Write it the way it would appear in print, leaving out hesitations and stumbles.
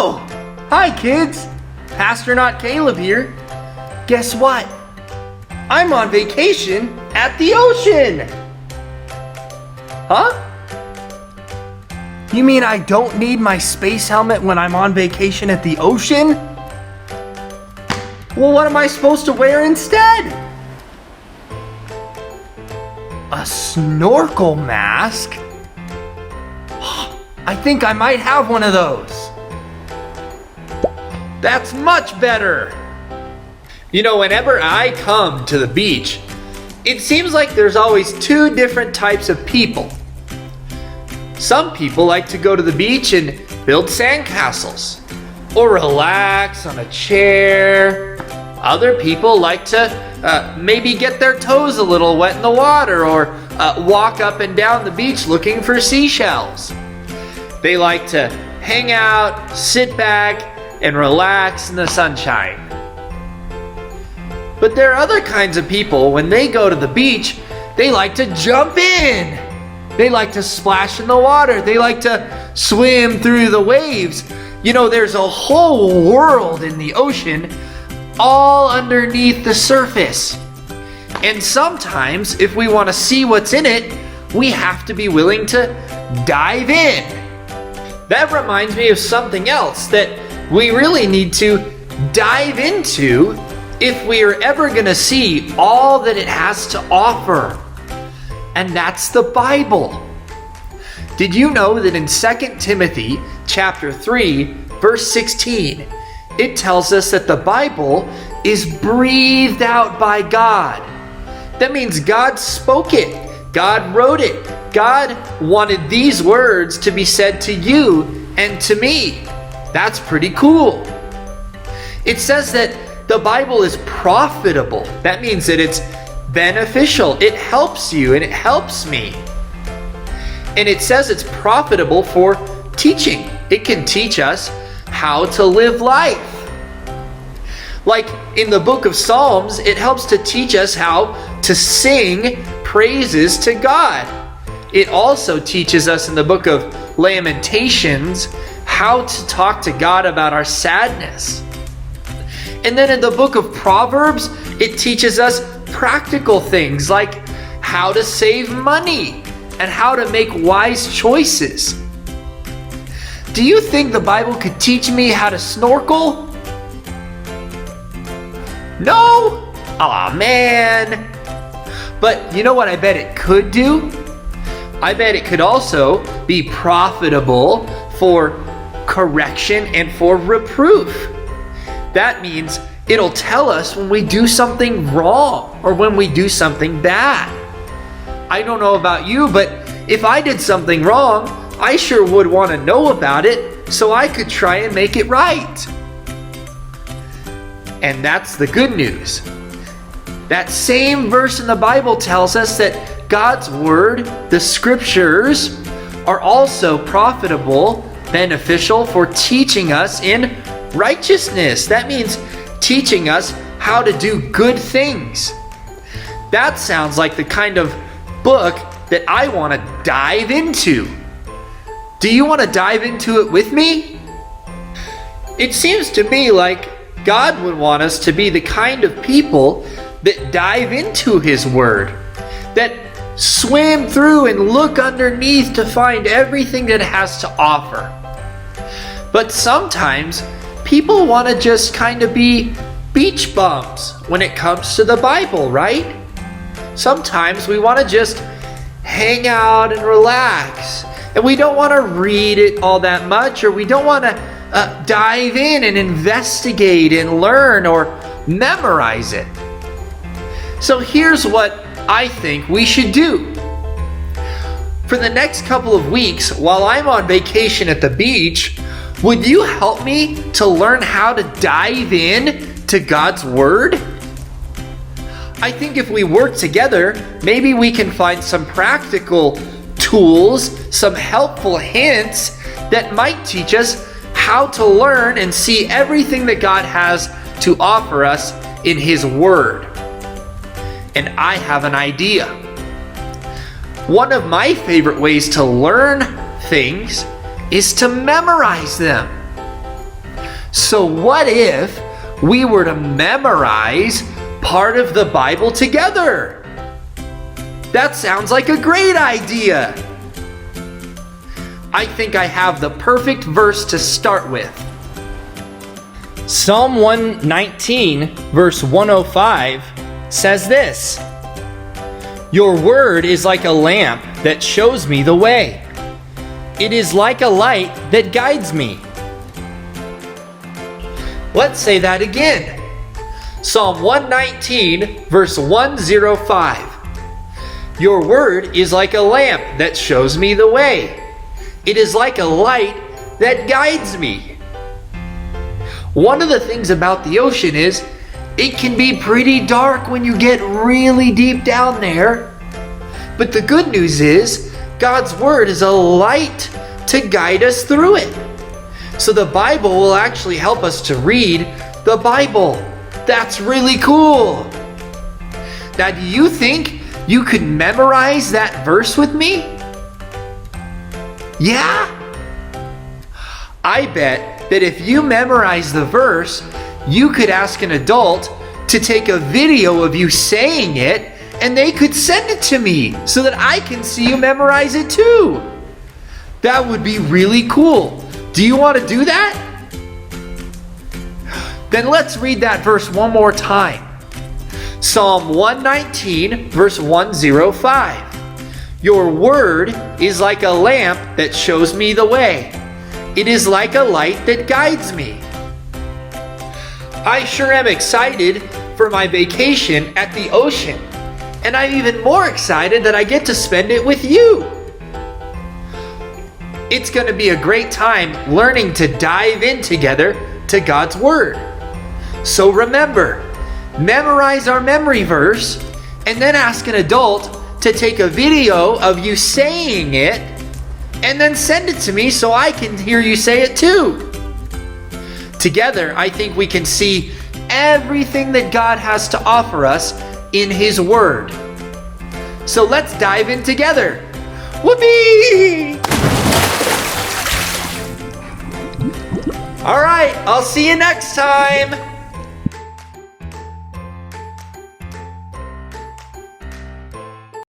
Oh, hi kids. Pastornaut Caleb here. Guess what? I'm on vacation at the ocean. Huh? You mean I don't need my space helmet when I'm on vacation at the ocean? Well, what am I supposed to wear instead? A snorkel mask? I think I might have one of those. That's much better. You know, whenever I come to the beach, it seems like there's always two different types of people. Some people like to go to the beach and build sandcastles or relax on a chair. Other people like to maybe get their toes a little wet in the water or walk up and down the beach looking for seashells. They like to hang out, sit back, and relax in the sunshine. But there are other kinds of people, when they go to the beach, they like to jump in. They like to splash in the water. They like to swim through the waves. You know, there's a whole world in the ocean, all underneath the surface. And sometimes, if we want to see what's in it, we have to be willing to dive in. That reminds me of something else that we really need to dive into if we are ever going to see all that it has to offer. And that's the Bible. Did you know that in 2 Timothy chapter 3, verse 16, it tells us that the Bible is breathed out by God. That means God spoke it. God wrote it. God wanted these words to be said to you and to me. That's pretty cool. It says that the Bible is profitable. That means that it's beneficial. It helps you and it helps me. And it says it's profitable for teaching. It can teach us how to live life. Like in the book of Psalms, it helps to teach us how to sing praises to God. It also teaches us in the book of Lamentations how to talk to God about our sadness. And then in the book of Proverbs, it teaches us practical things like how to save money and how to make wise choices. Do you think the Bible could teach me how to snorkel? No? Aw, man. But you know what I bet it could do? I bet it could also be profitable for correction and for reproof. That means it'll tell us when we do something wrong or when we do something bad. I don't know about you, but if I did something wrong, I sure would want to know about it so I could try and make it right. And that's the good news. That same verse in the Bible tells us that God's Word, the Scriptures, are also profitable, beneficial for teaching us in righteousness. That means teaching us how to do good things. That sounds like the kind of book that I want to dive into. Do you want to dive into it with me? It seems to me like God would want us to be the kind of people that dive into His Word, that swim through and look underneath to find everything that it has to offer. But sometimes people want to just kind of be beach bums when it comes to the Bible, right? Sometimes we want to just hang out and relax, and we don't want to read it all that much, or we don't want to dive in and investigate and learn or memorize it. So here's what I think we should do. For the next couple of weeks, while I'm on vacation at the beach, would you help me to learn how to dive in to God's Word? I think if we work together, maybe we can find some practical tools, some helpful hints that might teach us how to learn and see everything that God has to offer us in His Word. And I have an idea. One of my favorite ways to learn things is to memorize them. So what if we were to memorize part of the Bible together? That sounds like a great idea. I think I have the perfect verse to start with. Psalm 119, verse 105 says this: "Your word is like a lamp that shows me the way. It is like a light that guides me." Let's say that again. Psalm 119, verse 105. "Your word is like a lamp that shows me the way. It is like a light that guides me." One of the things about the ocean is it can be pretty dark when you get really deep down there. But the good news is God's word is a light to guide us through it. So the Bible will actually help us to read the Bible. That's really cool. Now, do you think you could memorize that verse with me? Yeah? I bet that if you memorize the verse, you could ask an adult to take a video of you saying it, and they could send it to me so that I can see you memorize it too. That would be really cool. Do you want to do that? Then let's read that verse one more time. Psalm 119, verse 105. "Your word is like a lamp that shows me the way. It is like a light that guides me." I sure am excited for my vacation at the ocean. And I'm even more excited that I get to spend it with you. It's going to be a great time learning to dive in together to God's Word. So remember, memorize our memory verse and then ask an adult to take a video of you saying it and then send it to me so I can hear you say it too. Together, I think we can see everything that God has to offer us in His Word. So let's dive in together. Whoopee! All right, I'll see you next time.